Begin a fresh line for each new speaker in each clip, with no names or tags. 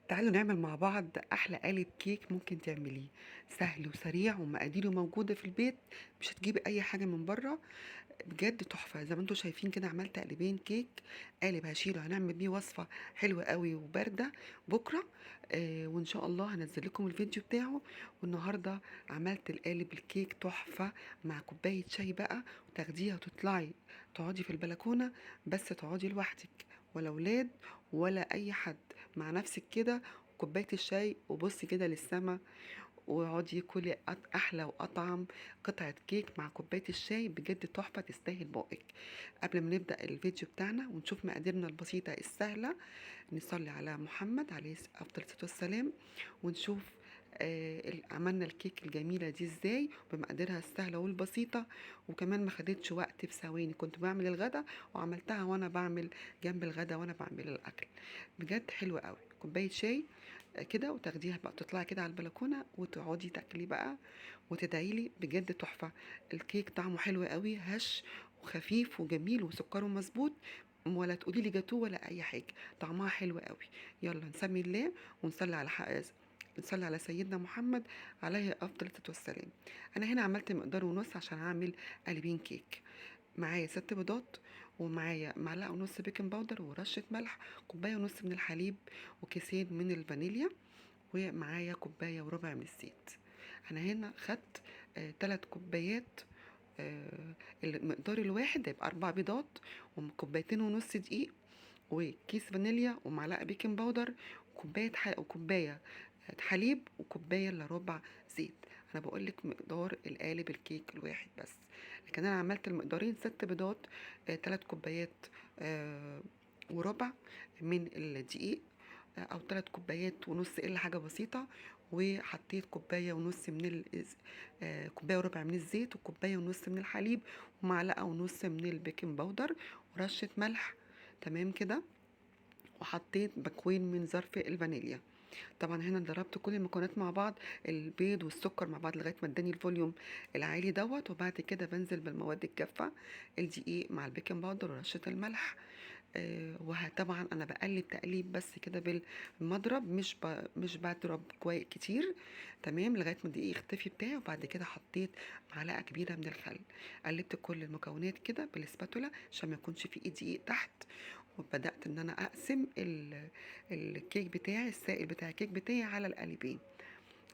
تعالوا نعمل مع بعض احلى قالب كيك ممكن تعمليه. سهل وسريع ومقاديره موجوده في البيت. مش هتجيبي اي حاجه من بره. بجد تحفه زي ما انتم شايفين كده. عملت قالبين كيك. قالب هشيله هنعمل بيه وصفه حلوه قوي وبارده بكره. وان شاء الله هنزل لكم الفيديو بتاعه. والنهارده عملت القالب الكيك تحفه مع كوبايه شاي بقى، وتاخديها وتطلعي تقعدي في البلكونه. بس تقعدي لوحدك، ولا اولاد ولا اي حد، مع نفسك كده، كوبايه الشاي وبصي كده للسما، واقعدي كلي احلى واطعم قطعه كيك مع كوبايه الشاي. بجد تحفه تستاهل بقك. قبل ما نبدا الفيديو بتاعنا ونشوف مقاديرنا البسيطه السهله، نصلي على محمد عليه افضل الصلاه والسلام، ونشوف عملنا الكيك الجميله دي ازاي بمقاديرها السهله والبسيطه. وكمان ما خدتش وقت، في ثواني كنت بعمل الغدا وعملتها وانا بعمل جنب الغدا وانا بعمل الاكل. بجد حلوه قوي. كوبايه شاي كده، وتاخديها بقى تطلعي كده على البلكونه وتقعدي تاكلي بقى وتدعي لي. بجد تحفه. الكيك طعمه حلو قوي، هش وخفيف وجميل وسكره مظبوط. ولا تقولي لي جاتوه ولا اي حاجه، طعمها حلو قوي. يلا نسمي الله ونصلي على نصلي على سيدنا محمد عليه افضل الصلاه والسلام. انا هنا عملت مقدار ونص عشان اعمل قلبين كيك. معايا 6 بيضات، ومعايا معلقه ونص بيكنج باودر ورشه ملح، كوبايه ونص من الحليب، وكيسين من الفانيليا، ومعايا كوبايه وربع من الزيت. انا هنا خدت 3 كوبايات. المقدار الواحد هيبقى 4 بيضات، وكوبايتين ونص دقيق، وكيس فانيليا، ومعلقه بيكنج باودر، وكوبايه حليب، وكوبايه الا ربع زيت. انا بقول لك مقدار القالب الكيك الواحد بس، لكن انا عملت المقدارين 6 بيضات، 3 كوبايات وربع من الدقيق، او 3 كوبايات ونص الا حاجه بسيطه. وحطيت كوبايه ونص من كوبايه وربع من الزيت، وكوبايه ونص من الحليب، ومعلقه ونص من البيكنج باودر، ورشه ملح. تمام كده. وحطيت باكوين من ظرف الفانيليا. طبعا هنا ضربت كل المكونات مع بعض، البيض والسكر مع بعض لغايه ما اداني الفوليوم العالي دوت. وبعد كده بنزل بالمواد الجافه، الدقيق مع البيكنج باودر ورشه الملح. وطبعا انا بقلب تقليب بس كده بالمضرب، مش بضرب كويس كتير. تمام لغايه ما الدقيق يختفي بتاعي. وبعد كده حطيت معلقه كبيره من الخل. قلبت كل المكونات كده بالاسباتولا عشان ما يكونش في ايد دقيق تحت. وبدات ان انا اقسم الكيك بتاعي، السائل بتاع الكيك بتاعي، على القالبين.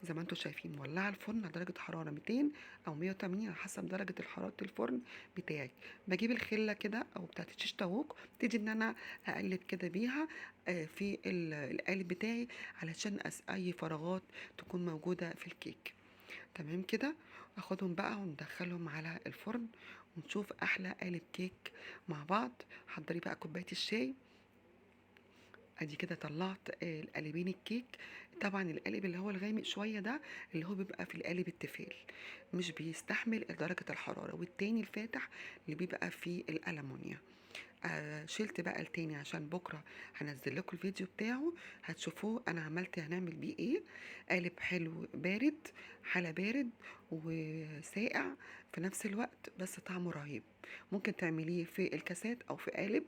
زي ما انتم شايفين مولعه الفرن على درجه حراره 200 او 180 على حسب درجه حراره الفرن بتاعك. بجيب الخله كده او بتاعت الشيش طاووق، ابتدي ان انا اقلب كده بيها في القالب بتاعي، علشان اي فراغات تكون موجوده في الكيك. تمام كده. اخدهم بقى وندخلهم على الفرن ونشوف احلى قالب كيك مع بعض. حضري بقى كوبايه الشاي. ادي كده طلعت القالبين الكيك. طبعا القالب اللي هو الغامق شويه ده اللي هو بيبقى في القالب التيفال، مش بيستحمل درجه الحراره، والتاني الفاتح اللي بيبقى فيه الالمونيا. شلت بقى التاني عشان بكره هنزل لكم الفيديو بتاعه، هتشوفوه انا عملت هنعمل بيه ايه. قالب حلو بارد، حلا بارد وساقع في نفس الوقت، بس طعمه رهيب. ممكن تعمليه في الكاسات او في قالب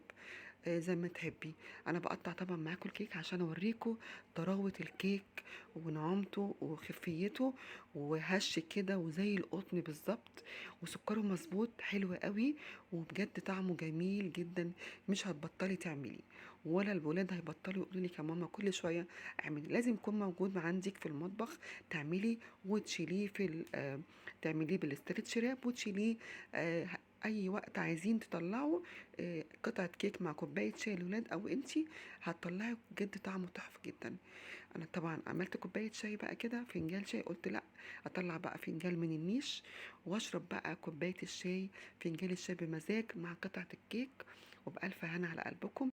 زي ما تحبي. انا بقطع طبعا معاكم الكيك عشان اوريكم طراوة الكيك ونعومته وخفيته وهش كده وزي القطن بالظبط، وسكره مظبوط حلو قوي. وبجد طعمه جميل جدا. مش هتبطلي تعملي، ولا الولاد هيبطلوا يقولوا لك يا ماما كل شويه اعملي. لازم يكون موجود عندك في المطبخ، تعملي وتشيليه تعمليه بالاسترتش راب وتشيليه اي وقت عايزين تطلعوا قطعة كيك مع كوباية شاي الولاد او انتي، هتطلعي بجد طعمه تحفة جدا. انا طبعا عملت كوباية شاي بقى كده، فنجان شاي، قلت لا اطلع بقى فنجان من النيش واشرب بقى كوباية الشاي، فنجان الشاي بمزاج مع قطعة الكيك. وبألف هنا على قلبكم.